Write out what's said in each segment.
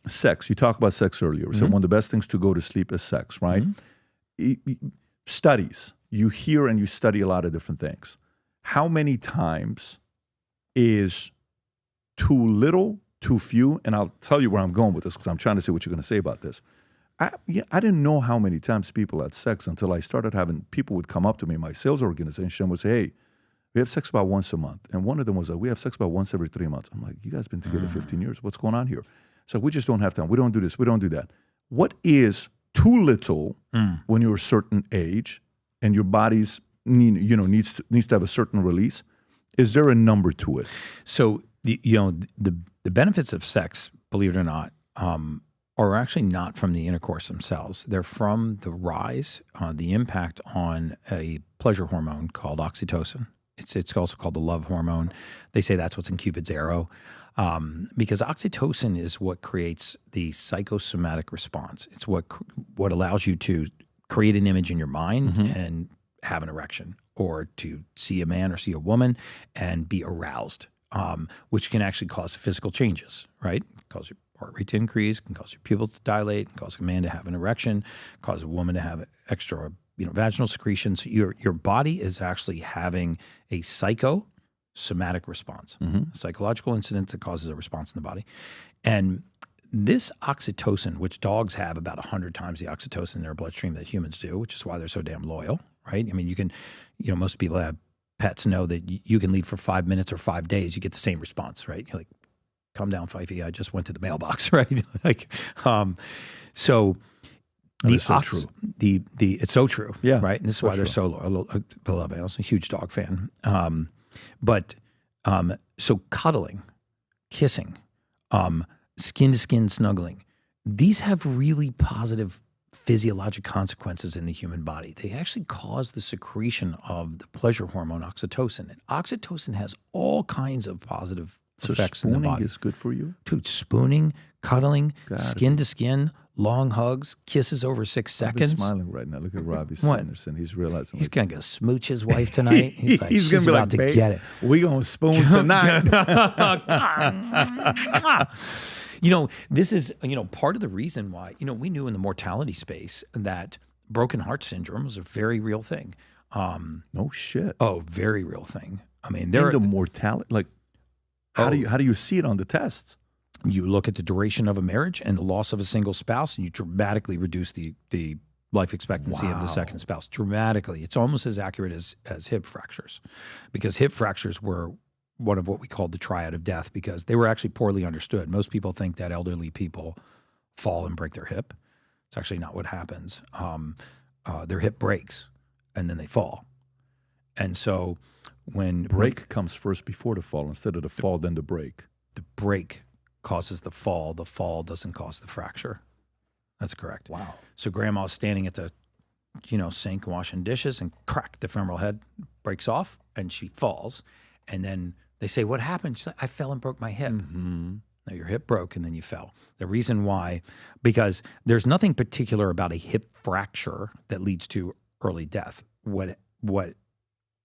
sex. You talked about sex earlier. So one of the best things to go to sleep is sex, right? Studies. You hear and you study a lot of different things. How many times is too little, too few? And I'll tell you where I'm going with this because I'm trying to see what you're going to say about this. I didn't know how many times people had sex until I started having people would come up to me. My sales organization would say, hey, we have sex about once a month. And one of them was like, we have sex about once every 3 months. I'm like, you guys been together 15 years. What's going on here? So we just don't have time. We don't do this. We don't do that. What is too little when you're a certain age and your body's needs to have a certain release? Is there a number to it? So the benefits of sex, believe it or not, are actually not from the intercourse themselves. They're from the rise, the impact on a pleasure hormone called oxytocin. It's also called the love hormone. They say that's what's in Cupid's arrow. Because oxytocin is what creates the psychosomatic response. It's what allows you to create an image in your mind and have an erection, or to see a man or see a woman and be aroused, which can actually cause physical changes, right? Cause your heart rate to increase, can cause your pupils to dilate, can cause a man to have an erection, cause a woman to have extra vaginal secretions. Your body is actually having a psychosomatic response, a psychological incident that causes a response in the body. And this oxytocin, which dogs have about 100 times the oxytocin in their bloodstream that humans do, which is why they're so damn loyal, right? I mean, you can, most people that have pets know that you can leave for 5 minutes or 5 days, you get the same response, right? You're like, calm down, Fifey, I just went to the mailbox, right? So it's so true. It's so true, right? And this is why they're so loyal. Beloved, I'm also a huge dog fan. So cuddling, kissing, skin-to-skin snuggling, these have really positive physiologic consequences in the human body. They actually cause the secretion of the pleasure hormone oxytocin. And oxytocin has all kinds of positive effects in the body. So spooning is good for you? Dude, spooning, cuddling, skin-to-skin, long hugs, kisses over 6 seconds. I'm smiling right now. Look at Robbie Sanderson. He's realizing. He's going to go smooch his wife tonight. He's like, he's going to be like, babe, get it. We going to spoon tonight. This is, part of the reason why, we knew in the mortality space that broken heart syndrome was a very real thing. No shit. Oh, very real thing. I mean, the mortality, how do you see it on the tests? You look at the duration of a marriage and the loss of a single spouse, and you dramatically reduce the life expectancy of the second spouse. Dramatically. It's almost as accurate as hip fractures, because hip fractures were one of what we called the triad of death, because they were actually poorly understood. Most people think that elderly people fall and break their hip. It's actually not what happens. Their hip breaks and then they fall. And so when break comes first before the fall, instead of the fall, then the break. The break causes the fall doesn't cause the fracture. That's correct. Wow. So grandma's standing at the sink washing dishes, and crack, the femoral head breaks off and she falls. And then they say, what happened? She's like, I fell and broke my hip. No, your hip broke and then you fell. The reason why, because there's nothing particular about a hip fracture that leads to early death. What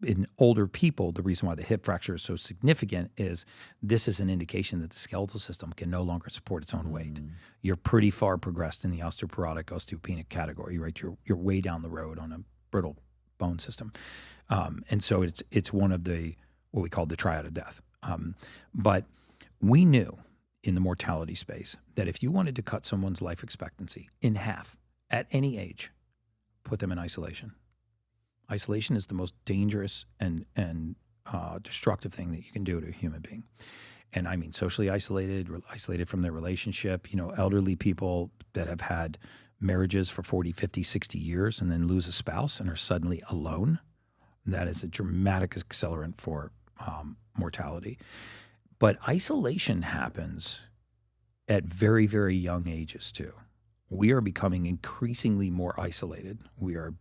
in older people, the reason why the hip fracture is so significant is this is an indication that the skeletal system can no longer support its own weight. You're pretty far progressed in the osteoporotic, osteopenic category, right? You're way down the road on a brittle bone system. And so it's one of what we call the triad of death. But we knew in the mortality space that if you wanted to cut someone's life expectancy in half at any age, put them in isolation. Isolation is the most dangerous and destructive thing that you can do to a human being. And I mean socially isolated from their relationship. Elderly people that have had marriages for 40, 50, 60 years and then lose a spouse and are suddenly alone. That is a dramatic accelerant for mortality. But isolation happens at very, very young ages too. We are becoming increasingly more isolated. We are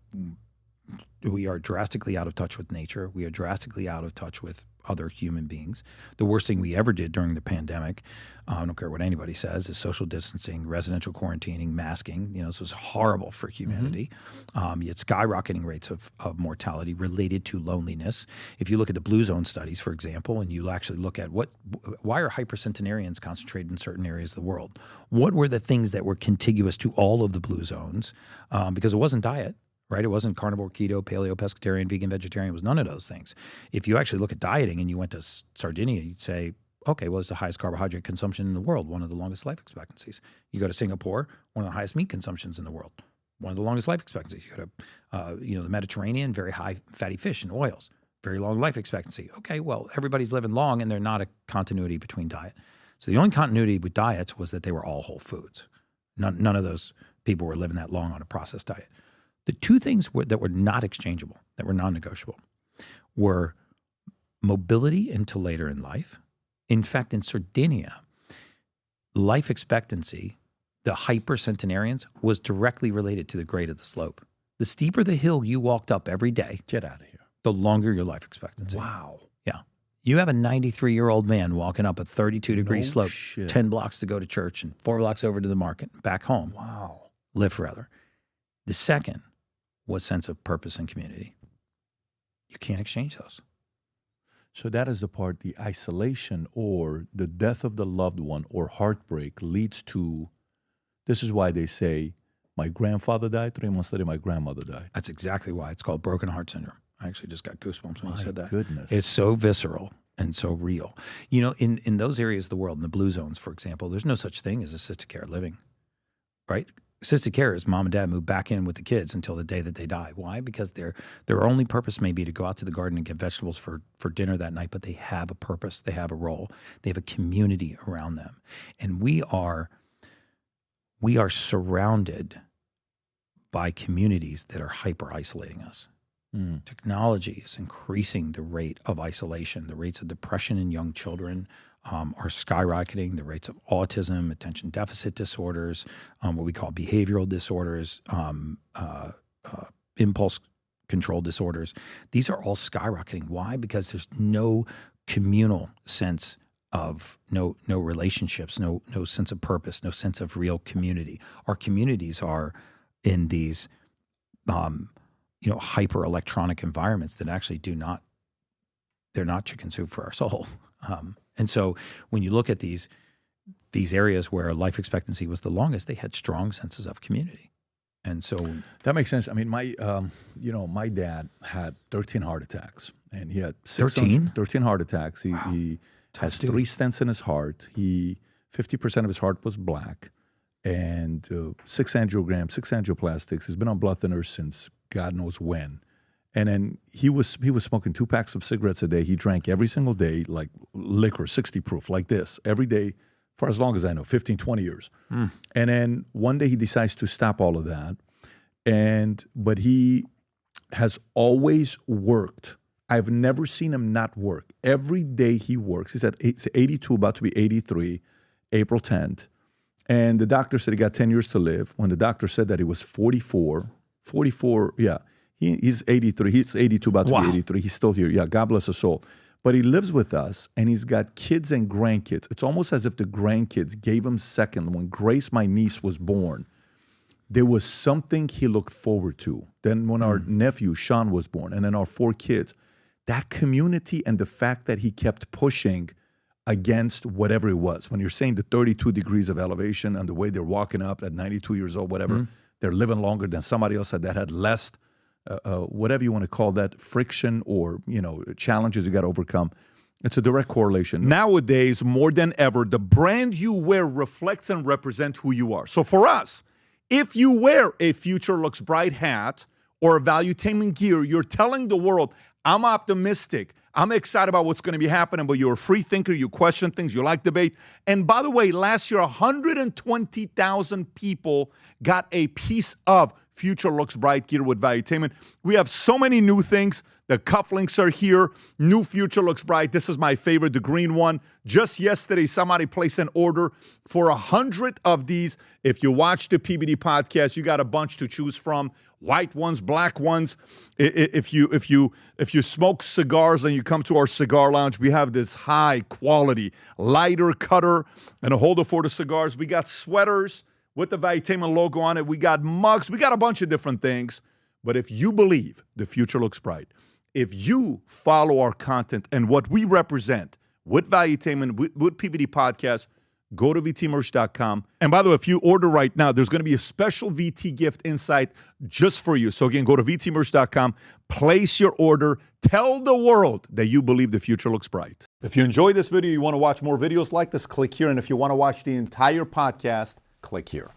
We are drastically out of touch with nature. We are drastically out of touch with other human beings. The worst thing we ever did during the pandemic, I don't care what anybody says, is social distancing, residential quarantining, masking. This was horrible for humanity. You had skyrocketing rates of mortality related to loneliness. If you look at the blue zone studies, for example, and you actually look at why are hypercentenarians concentrated in certain areas of the world? What were the things that were contiguous to all of the blue zones? Because it wasn't diet. Right? It wasn't carnivore, keto, paleo, pescatarian, vegan, vegetarian. It was none of those things. If you actually look at dieting and you went to Sardinia, you'd say, okay, well, it's the highest carbohydrate consumption in the world, one of the longest life expectancies. You go to Singapore, one of the highest meat consumptions in the world, one of the longest life expectancies. You go to, the Mediterranean, very high fatty fish and oils, very long life expectancy. Okay, well, everybody's living long and they're not a continuity between diet. So the only continuity with diets was that they were all whole foods. None of those people were living that long on a processed diet. The two things that were not exchangeable, that were non-negotiable, were mobility into later in life. In fact, in Sardinia, life expectancy, the hypercentenarians, was directly related to the grade of the slope. The steeper the hill you walked up every day, get out of here, the longer your life expectancy. Wow. Yeah. You have a 93-year-old man walking up a 32-degree slope, shit. 10 blocks to go to church and 4 blocks over to the market, back home. Wow. Live forever. The second was sense of purpose and community. You can't exchange those. So that is the part, the isolation or the death of the loved one or heartbreak leads to, this is why they say, my grandfather died 3 months later, my grandmother died. That's exactly why. It's called broken heart syndrome. I actually just got goosebumps when you said that. My goodness. It's so visceral and so real. In those areas of the world, in the blue zones, for example, there's no such thing as assisted care living, right? Assisted care is mom and dad move back in with the kids until the day that they die. Why? Because their only purpose may be to go out to the garden and get vegetables for dinner that night, but they have a purpose. They have a role. They have a community around them. And we are surrounded by communities that are hyper-isolating us. Technology is increasing the rate of isolation. The rates of depression in young children are skyrocketing. The rates of autism, attention deficit disorders, what we call behavioral disorders, impulse control disorders. These are all skyrocketing. Why? Because there's no communal sense of no relationships, no sense of purpose, no sense of real community. Our communities are in these hyper electronic environments that actually they're not chicken soup for our soul. And so when you look at these areas where life expectancy was the longest, they had strong senses of community. And so that makes sense. I mean, my dad had 13 heart attacks, and he had 13 heart attacks. He, wow. he has 3 stents in his heart. 50% of his heart was black, and 6 angiograms, 6 angioplastics. He's been on blood thinners since God knows when. And then he was smoking 2 packs of cigarettes a day. He drank every single day, like liquor, 60 proof, like this, every day for as long as I know, 15, 20 years. And then one day he decides to stop all of that. But he has always worked. I've never seen him not work. Every day he works. He's 82, about to be 83, April 10th. And the doctor said he got 10 years to live. When the doctor said that he was 44, yeah. He's 83. He's 82, about to be 83. He's still here. Yeah, God bless his soul. But he lives with us, and he's got kids and grandkids. It's almost as if the grandkids gave him second. When Grace, my niece, was born, there was something he looked forward to. Then when our nephew, Sean, was born, and then our 4 kids, that community and the fact that he kept pushing against whatever it was. When you're saying the 32 degrees of elevation and the way they're walking up at 92 years old, whatever, they're living longer than somebody else that had less whatever you want to call that, friction or, challenges you got to overcome. It's a direct correlation. Nowadays, more than ever, the brand you wear reflects and represents who you are. So for us, if you wear a Future Looks Bright hat or a Valuetainment gear, you're telling the world, I'm optimistic. I'm excited about what's going to be happening, but you're a free thinker. You question things. You like debate. And by the way, last year, 120,000 people got a piece of Future Looks Bright gear with Valuetainment. We have so many new things. The cufflinks are here. New future looks bright. This is my favorite, the green one. Just yesterday, somebody placed an order for 100 of these. If you watch the PBD podcast, you got a bunch to choose from. White ones, black ones. If you smoke cigars and you come to our cigar lounge, we have this high quality lighter cutter and a holder for the cigars. We got sweaters with the Valuetainment logo on it. We got mugs. We got a bunch of different things. But if you believe the future looks bright, if you follow our content and what we represent with Valuetainment, with PBD Podcast, go to vtmerch.com. And by the way, if you order right now, there's going to be a special VT gift inside just for you. So again, go to vtmerch.com, place your order, tell the world that you believe the future looks bright. If you enjoyed this video, you want to watch more videos like this, click here. And if you want to watch the entire podcast, click here.